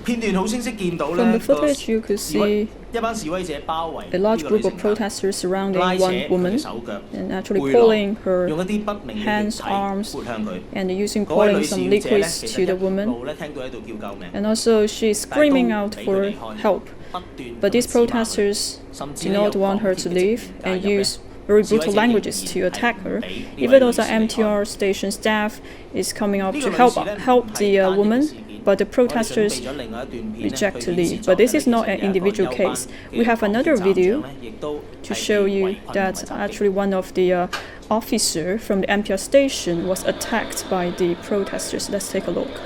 From the footage, you could see a large group of protesters surrounding one woman and actually pulling her hands, arms, and pouring some liquids to the woman. And also, she's screaming out for help. But these protesters do not want her to leave and use very brutal languages to attack her. Even though the MTR station staff is coming up to help the woman, but the protesters reject to leave. But this is not an individual case. We have another video to show you that actually one of the officer from the MTR station was attacked by the protesters. Let's take a look.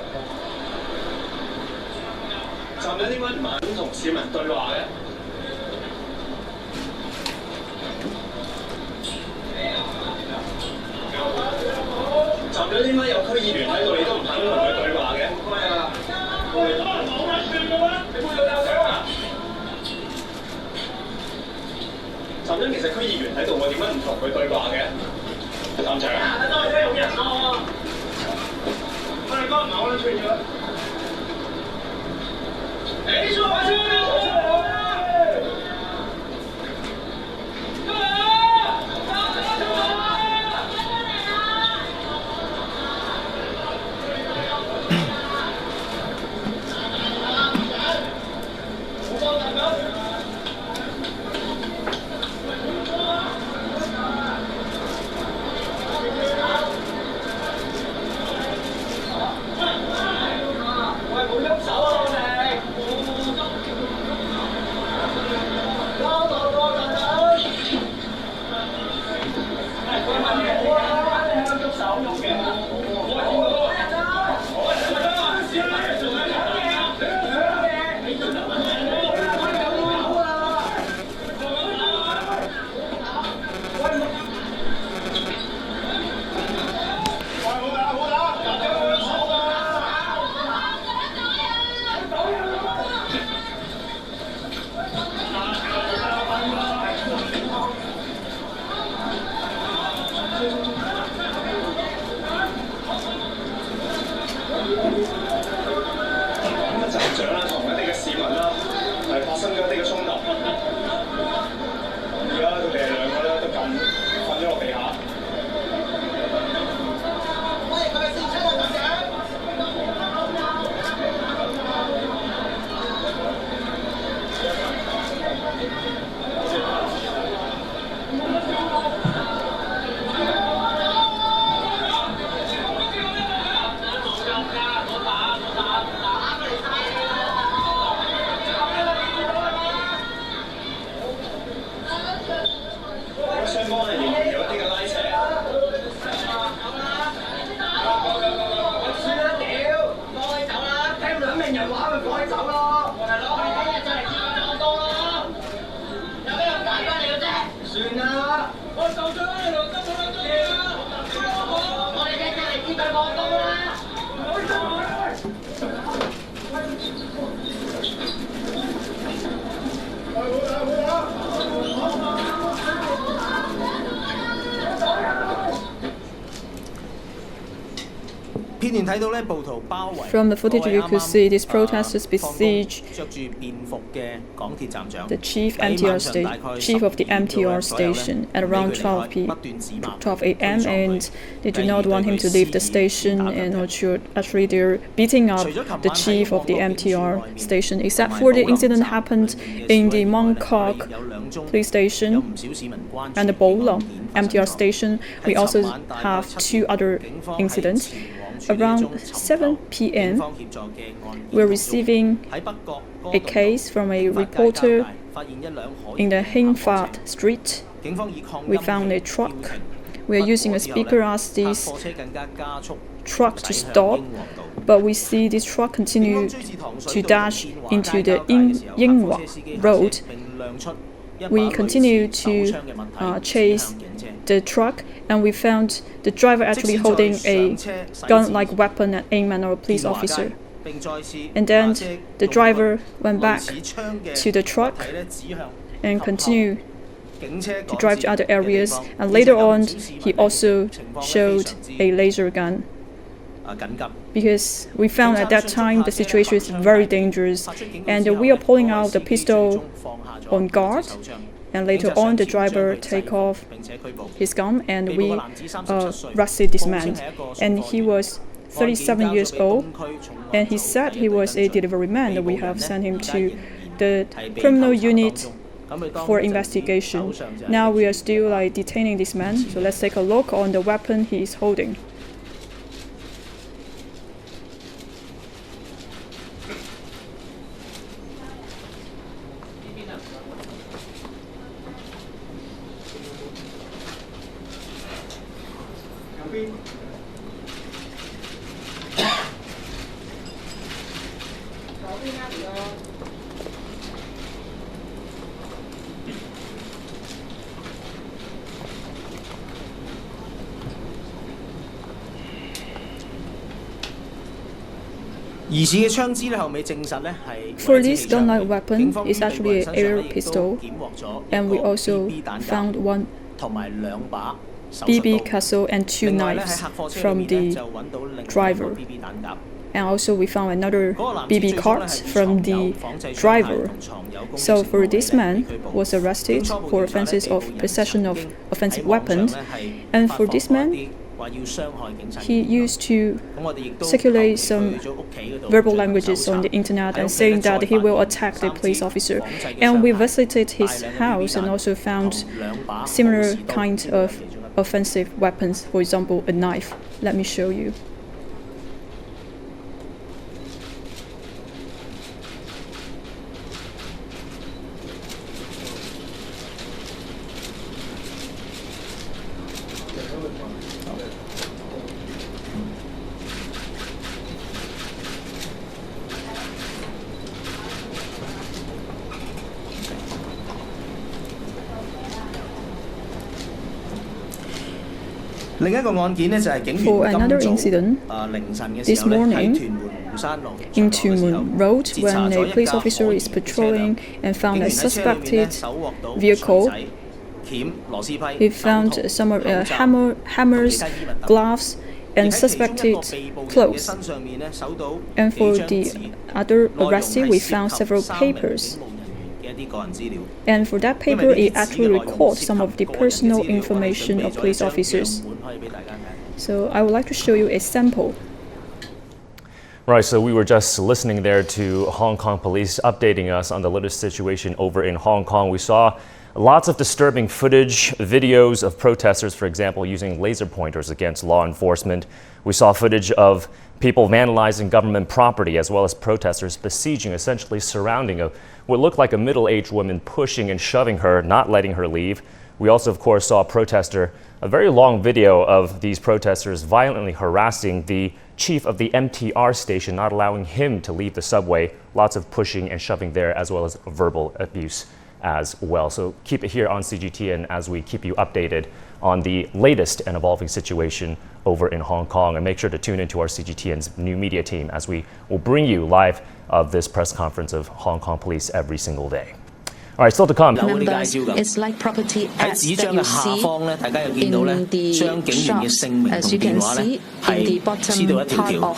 From the footage, you could see these protesters besiege the chief of the MTR station at around 12 a.m. and they do not want him to leave the station, and actually they're beating up the chief of the MTR station. Except for the incident happened in the Mongkok police station and the Bolong MTR station, we also have two other incidents. Around 7 p.m., we're receiving a case from a reporter in the Hing Fat Street. We found a truck. We're using a speaker, asked this truck to stop, but we see this truck continue to dash into the Yinghua Road. We continue to chase the truck, and we found the driver actually holding a gun-like weapon and aim at our police officer. And then the driver went back to the truck and continued to drive to other areas. And later on, he also showed a laser gun. because we found at that time the situation is very dangerous, and we are pulling out the pistol on guard, and later on the driver take off his gun, and we arrested this man, and he was 37 years old, and he said he was a delivery man, and we have sent him to the criminal unit for investigation. Now we are still detaining this man, so let's take a look on the weapon he is holding. For this gun-like weapon, it's actually an air pistol, and we also found one BB castle and 2 knives from the driver. And also we found another BB card from the driver. So for this man was arrested for offenses of possession of offensive weapons, and for this man, he used to circulate some verbal languages on the internet and saying that he will attack the police officer. And we visited his house and also found similar kind of offensive weapons, for example, a knife. Let me show you. For another incident, this morning in Tuen Mun Road, when a police officer is patrolling and found a suspected vehicle, he found some hammers, gloves, and suspected clothes. And for the other arrestee, we found several papers. And for that paper, it actually records some of the personal information of police officers. So I would like to show you a sample. Right, so we were just listening there to Hong Kong police updating us on the latest situation over in Hong Kong. We saw lots of disturbing footage, videos of protesters, for example, using laser pointers against law enforcement. We saw footage of people vandalizing government property, as well as protesters besieging, essentially surrounding what looked like a middle-aged woman, pushing and shoving her, not letting her leave. We also, of course, saw a very long video of these protesters violently harassing the chief of the MTR station, not allowing him to leave the subway. Lots of pushing and shoving there, as well as verbal abuse as well. So keep it here on CGTN as we keep you updated on the latest and evolving situation over in Hong Kong. And make sure to tune into our CGTN's new media team as we will bring you live of this press conference of Hong Kong police every single day. All right, still to come. Members, it's like property ads that you see in the shops. As you can see, in the bottom part of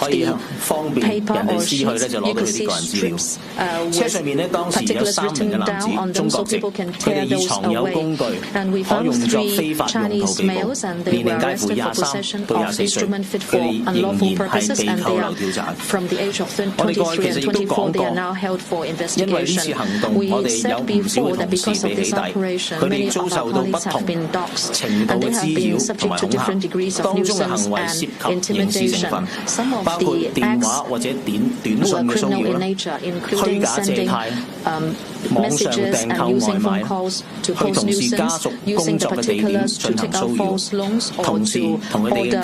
the paper or sheets, you can see strips with particulars written down on them so people can tear those away. And we found 3 Chinese males, and they were arrested for possession of instruments fit for unlawful purposes, and they are from the age of 23 and 24. They are now held for investigation. We said before that because of this operation, many of our colleagues have been doxxed, and they have been subject to different degrees of nuisance and intimidation. Some of the acts were criminal in nature, including sending messages and using phone calls to cause nuisance, using the particulars to take out false loans or to order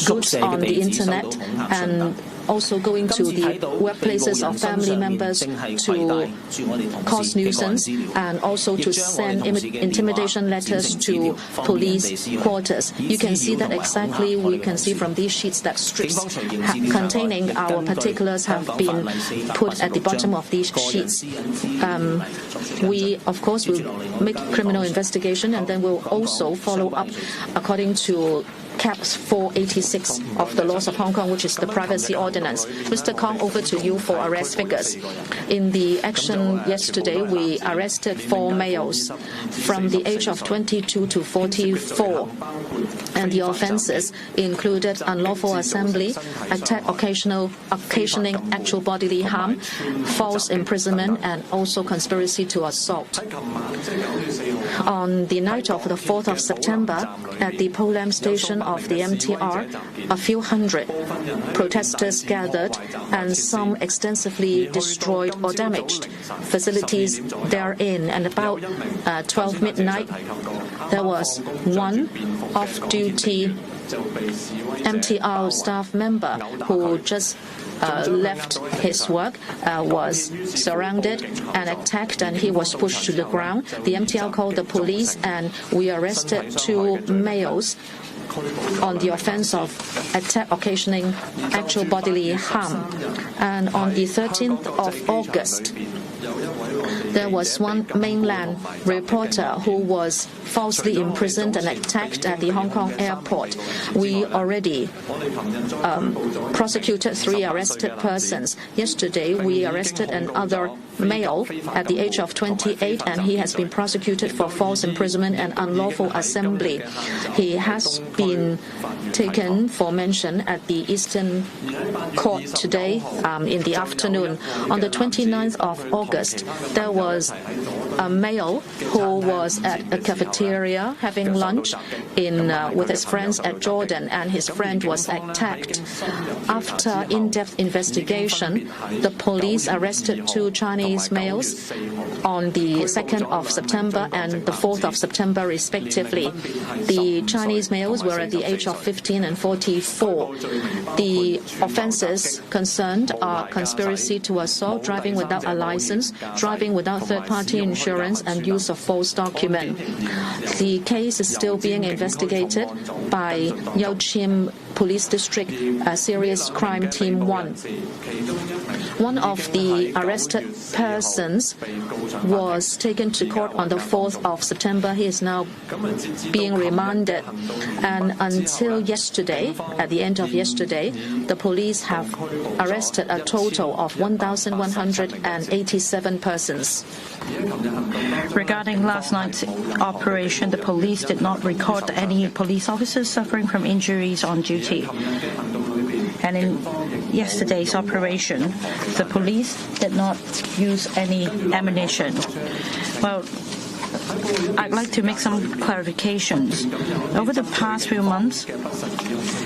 goods on the internet, and also going to the workplaces of family members to cause nuisance, and also to send intimidation letters to police quarters. You can see that exactly. We can see from these sheets that strips containing our particulars have been put at the bottom of these sheets. We, of course, will make criminal investigation, and then we'll also follow up according to Cap 486 of the laws of Hong Kong, which is the Privacy Ordinance. Mr. Kong, over to you for arrest figures. In the action yesterday, we arrested 4 males from the age of 22 to 44. And the offences included unlawful assembly, attack occasioning actual bodily harm, false imprisonment, and also conspiracy to assault. On the night of the 4th of September, at the Polam station of the MTR, a few hundred protesters gathered, and some extensively destroyed or damaged facilities therein. And about 12 midnight, there was one off-duty MTR staff member who just left his work, was surrounded and attacked, and he was pushed to the ground. The MTR called the police, and we arrested 2 males on the offense of attack occasioning actual bodily harm. And on the 13th of August, there was one mainland reporter who was falsely imprisoned and attacked at the Hong Kong airport. We already prosecuted 3 arrested persons. Yesterday, we arrested another male at the age of 28, and he has been prosecuted for false imprisonment and unlawful assembly. He has been taken for mention at the Eastern Court today in the afternoon. On the 29th of August, there was a male who was at a cafeteria having lunch with his friends at Jordan, and his friend was attacked. After in-depth investigation, the police arrested 2 Chinese males on the 2nd of September and the 4th of September, respectively. The Chinese males were at the age of 15 and 44. The offences concerned are conspiracy to assault, driving without a license, driving without third-party insurance, and use of false document. The case is still being investigated by Yau Chim Police District Serious Crime Team 1. One of the arrested persons was taken to court on the 4th of September. He is now being remanded. And until yesterday, at the end of yesterday, the police have arrested a total of 1,187 persons. Regarding last night's operation, the police did not record any police officers suffering from injuries on duty. And in yesterday's operation, the police did not use any ammunition. Well, I'd like to make some clarifications. Over the past few months,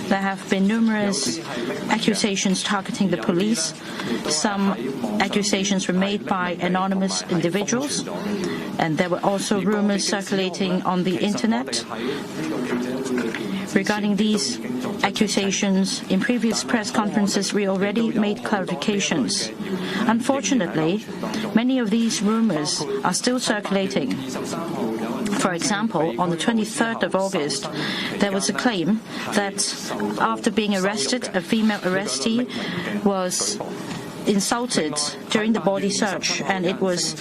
there have been numerous accusations targeting the police. Some accusations were made by anonymous individuals, and there were also rumors circulating on the internet. Regarding these accusations, in previous press conferences, we already made clarifications. Unfortunately, many of these rumors are still circulating. For example, on the 23rd of August, there was a claim that after being arrested, a female arrestee was insulted during the body search, and it was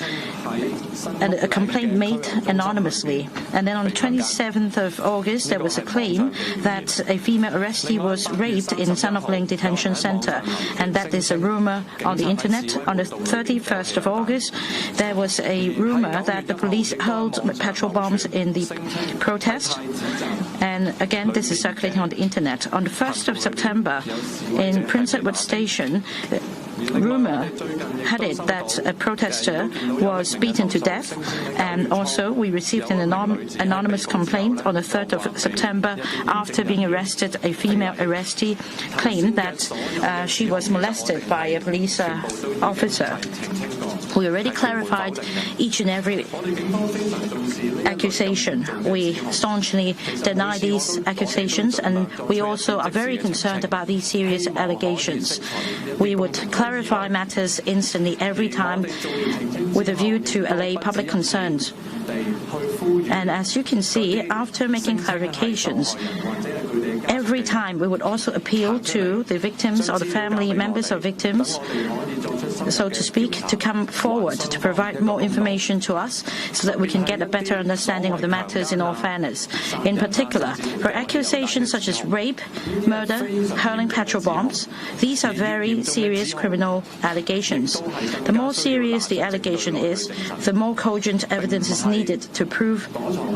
a complaint made anonymously. And then on the 27th of August, there was a claim that a female arrestee was raped in Sanok Ling Detention Center, and that is a rumor on the internet. On the 31st of August, there was a rumor that the police hurled petrol bombs in the protest, and again, this is circulating on the internet. On the 1st of September, in Prince Edward Station, rumor had it that a protester was beaten to death, and also we received an anonymous complaint on the 3rd of September after being arrested. A female arrestee claimed that she was molested by a police officer. We already clarified each and every accusation. We staunchly deny these accusations, and we also are very concerned about these serious allegations. We would clarify matters instantly every time with a view to allay public concerns. And as you can see, after making clarifications, every time we would also appeal to the victims or the family members of victims so to speak, to come forward to provide more information to us so that we can get a better understanding of the matters in all fairness. In particular, for accusations such as rape, murder, hurling petrol bombs, these are very serious criminal allegations. The more serious the allegation is, the more cogent evidence is needed to prove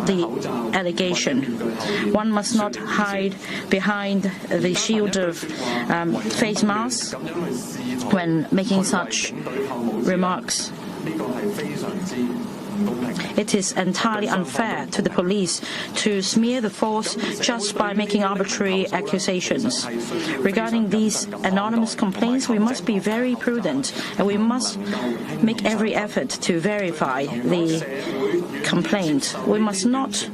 the allegation. One must not hide behind the shield of face masks when making such remarks. It is entirely unfair to the police to smear the force just by making arbitrary accusations. Regarding these anonymous complaints, we must be very prudent and we must make every effort to verify the complaint. We must not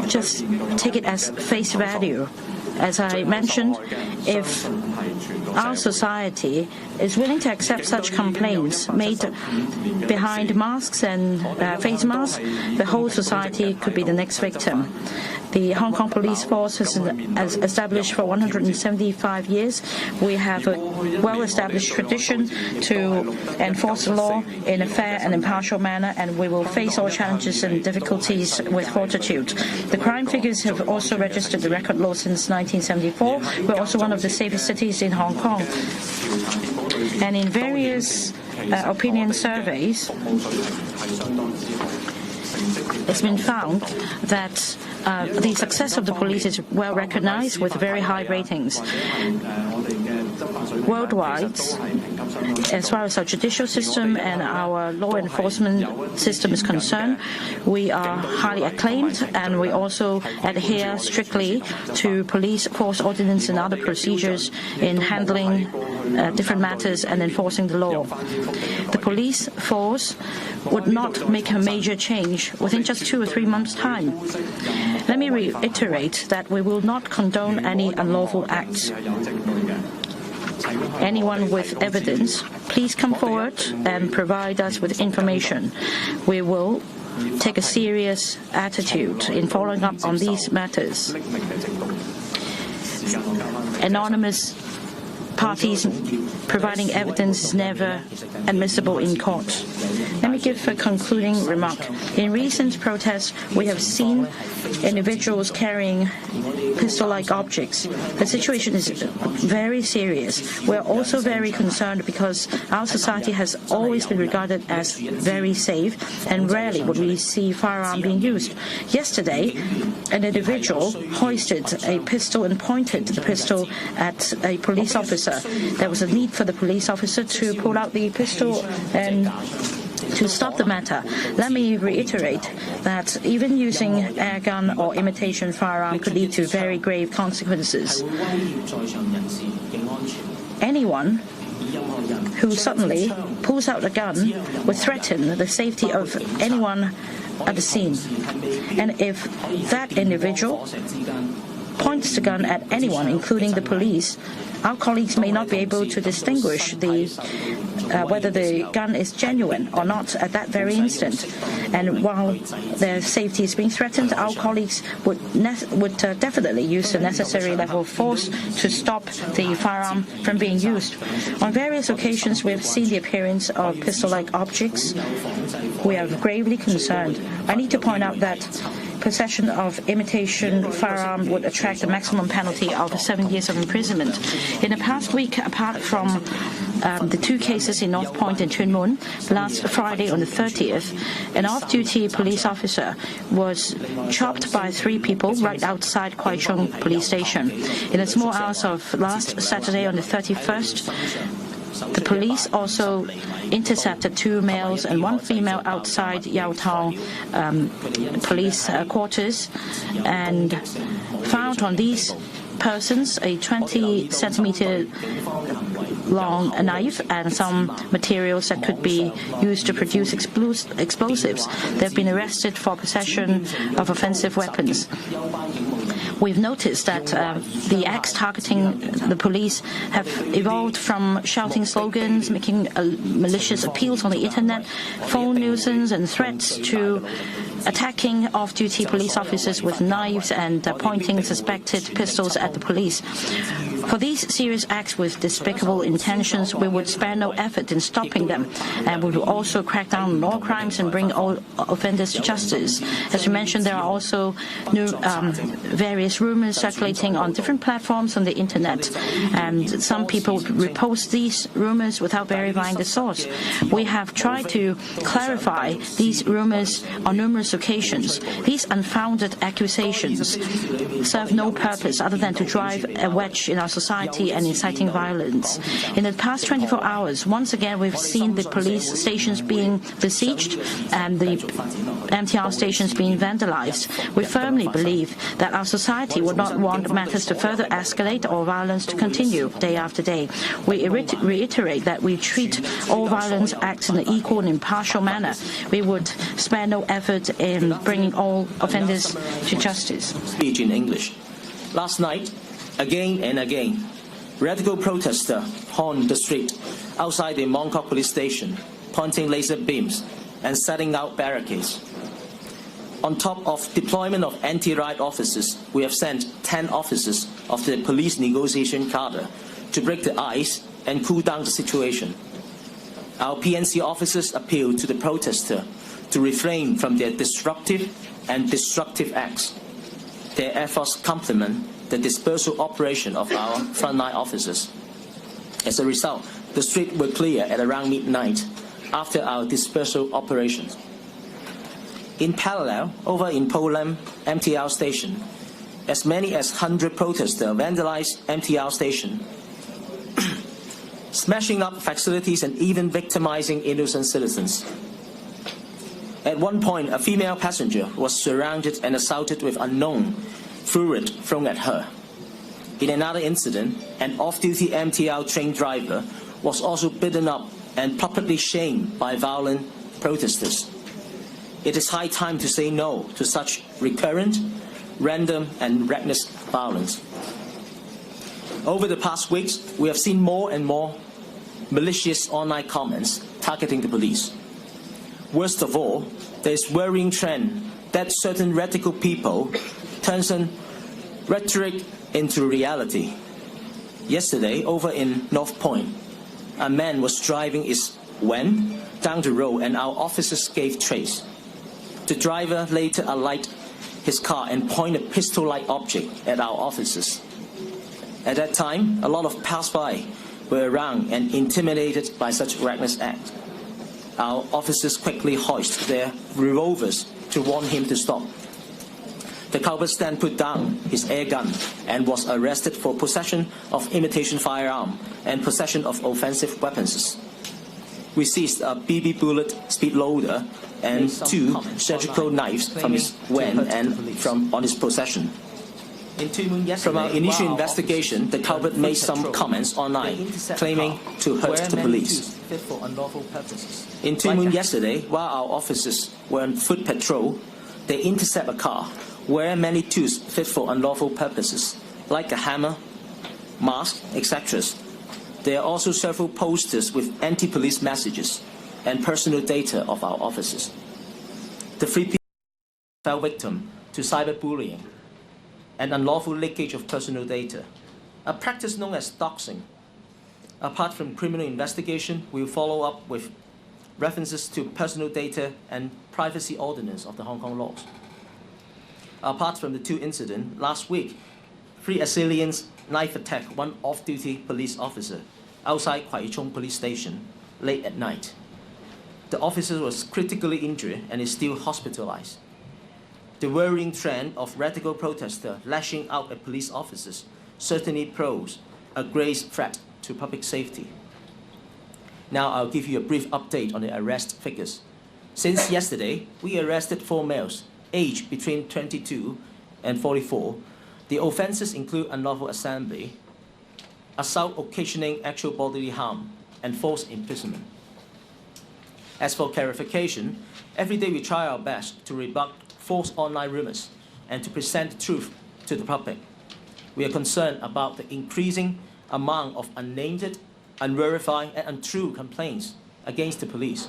just take it as face value. As I mentioned, if our society is willing to accept such complaints made behind masks and face masks, the whole society could be the next victim. The Hong Kong police force has established for 175 years. We have a well-established tradition to enforce the law in a fair and impartial manner, and we will face all challenges and difficulties with fortitude. The crime figures have also registered the record low since 1974. We're also one of the safest cities in Hong Kong. And in various opinion surveys, it's been found that the success of the police is well recognized with very high ratings. Worldwide, as far as our judicial system and our law enforcement system is concerned, we are highly acclaimed, and we also adhere strictly to police force ordinance and other procedures in handling different matters and enforcing the law. The police force would not make a major change within just 2 or 3 months' time. Let me reiterate that we will not condone any unlawful acts. Anyone with evidence, please come forward and provide us with information. We will take a serious attitude in following up on these matters. Anonymous parties providing evidence is never admissible in court. Let me give a concluding remark. In recent protests, we have seen individuals carrying pistol-like objects. The situation is very serious. We're also very concerned because our society has always been regarded as very safe, and rarely would we see firearm being used. Yesterday, an individual hoisted a pistol and pointed the pistol at a police officer. There was a need for the police officer to pull out the pistol and to stop the matter. Let me reiterate that even using air gun or imitation firearm could lead to very grave consequences. Anyone who suddenly pulls out a gun would threaten the safety of anyone at the scene. And if that individual points the gun at anyone, including the police, our colleagues may not be able to distinguish whether the gun is genuine or not at that very instant. And while their safety is being threatened, our colleagues would definitely use the necessary level of force to stop the firearm from being used. On various occasions, we have seen the appearance of pistol-like objects. We are gravely concerned. I need to point out that possession of imitation firearm would attract a maximum penalty of 7 years of imprisonment. In the past week, apart from the 2 cases in North Point and Tuen Mun, last Friday on the 30th, an off-duty police officer was chopped by 3 people right outside Kwai Chung police station. In the small hours of last Saturday on the 31st, the police also intercepted 2 males and 1 female outside Yau Tong police quarters and found on these persons a 20-centimeter long knife and some materials that could be used to produce explosives. They've been arrested for possession of offensive weapons. We've noticed that the acts targeting the police have evolved from shouting slogans, making malicious appeals on the internet, phone nuisance and threats to attacking off-duty police officers with knives and pointing suspected pistols at the police. For these serious acts with despicable intentions, we would spare no effort in stopping them, and we will also crack down on all crimes and bring all offenders to justice. As you mentioned, there are also new various rumors circulating on different platforms on the internet, and some people repost these rumors without verifying the source. We have tried to clarify these rumors on numerous occasions. These unfounded accusations serve no purpose other than to drive a wedge in our society and inciting violence. In the past 24 hours, once again, we've seen the police stations being besieged and the MTR stations being vandalized. We firmly believe that our society would not want matters to further escalate or violence to continue day after day. We reiterate that we treat all violence acts in an equal and impartial manner. We would spare no effort in bringing all offenders to justice. Speech in English. Last night, again and again, radical protesters horned the street outside the Mong Kok police station, pointing laser beams and setting out barricades. On top of deployment of anti-riot officers, we have sent 10 officers of the police negotiation cadre to break the ice and cool down the situation. Our PNC officers appeal to the protesters to refrain from their disruptive and destructive acts. Their efforts complement the dispersal operation of our frontline officers. As a result, the streets were clear at around midnight after our dispersal operations. In parallel, over in Polam MTR station, as many as 100 protesters vandalized MTR station, smashing up facilities and even victimizing innocent citizens. At one point, a female passenger was surrounded and assaulted with unknown fluid thrown at her. In another incident, an off-duty MTR train driver was also beaten up and publicly shamed by violent protesters. It is high time to say no to such recurrent, random, and reckless violence. Over the past weeks, we have seen more and more malicious online comments targeting the police. Worst of all, there is worrying trend that certain radical people turn rhetoric into reality. Yesterday, over in North Point, a man was driving his van down the road and our officers gave chase. The driver later alighted his car and pointed a pistol-like object at our officers. At that time, a lot of passers-by were around and intimidated by such reckless acts. Our officers quickly hoisted their revolvers to warn him to stop. The culprit then put down his air gun and was arrested for possession of imitation firearm and possession of offensive weapons. We seized a BB bullet speed loader and 2 surgical knives from his van and on his possession. From our initial investigation, the culprit made some comments online claiming to hurt the police. In Tse Chun-chung yesterday, while our officers were on foot patrol, they intercept a car where many tools fit for unlawful purposes, like a hammer, mask, etc. There are also several posters with anti-police messages and personal data of our officers. The 3 people fell victim to cyberbullying and unlawful leakage of personal data, a practice known as doxing. Apart from criminal investigation, we will follow up with references to personal data and privacy ordinance of the Hong Kong laws. Apart from the 2 incidents, last week, 3 assailants knife attacked 1 off-duty police officer outside Tse Chun-chung police station late at night. The officer was critically injured and is still hospitalized. The worrying trend of radical protesters lashing out at police officers certainly poses a grave threat to public safety. Now I'll give you a brief update on the arrest figures. Since yesterday, we arrested 4 males, aged between 22 and 44. The offenses include unlawful assembly, assault occasioning actual bodily harm, and forced imprisonment. As for clarification, every day we try our best to rebut false online rumors and to present the truth to the public. We are concerned about the increasing amount of unnamed, unverified, and untrue complaints against the police.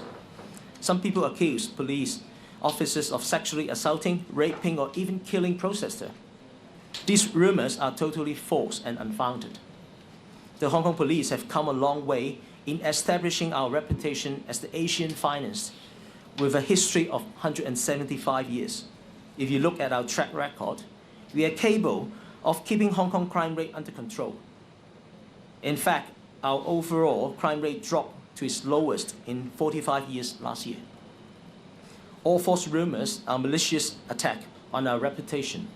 Some people accuse police officers of sexually assaulting, raping, or even killing protesters. These rumors are totally false and unfounded. The Hong Kong police have come a long way in establishing our reputation as the Asian finest, with a history of 175 years. If you look at our track record, we are capable of keeping Hong Kong crime rate under control. In fact, our overall crime rate dropped to its lowest in 45 years last year. All false rumors are malicious attack on our reputation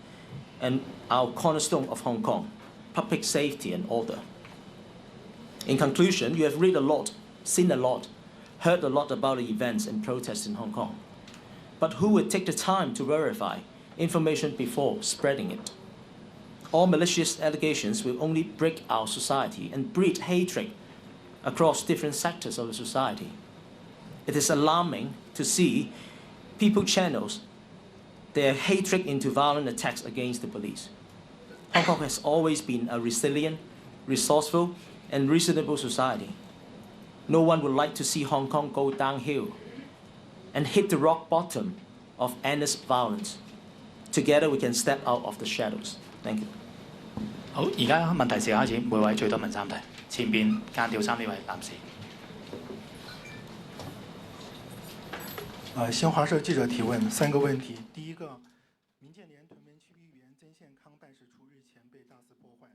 and our cornerstone of Hong Kong, public safety and order. In conclusion, you have read a lot, seen a lot, heard a lot about the events and protests in Hong Kong. But who would take the time to verify information before spreading it? All malicious allegations will only break our society and breed hatred across different sectors of the society. It is alarming to see people channels their hatred into violent attacks against the police. Hong Kong has always been a resilient, resourceful, and reasonable society. No one would like to see Hong Kong go downhill and hit the rock bottom of endless violence. Together we can step out of the shadows. Thank you. 好，而家問題時間開始，每位最多問3題。前邊間條衫呢位男士。新华社记者提问3个问题。第一个，民建联屯门区议员曾宪康办事处日前被大肆破坏，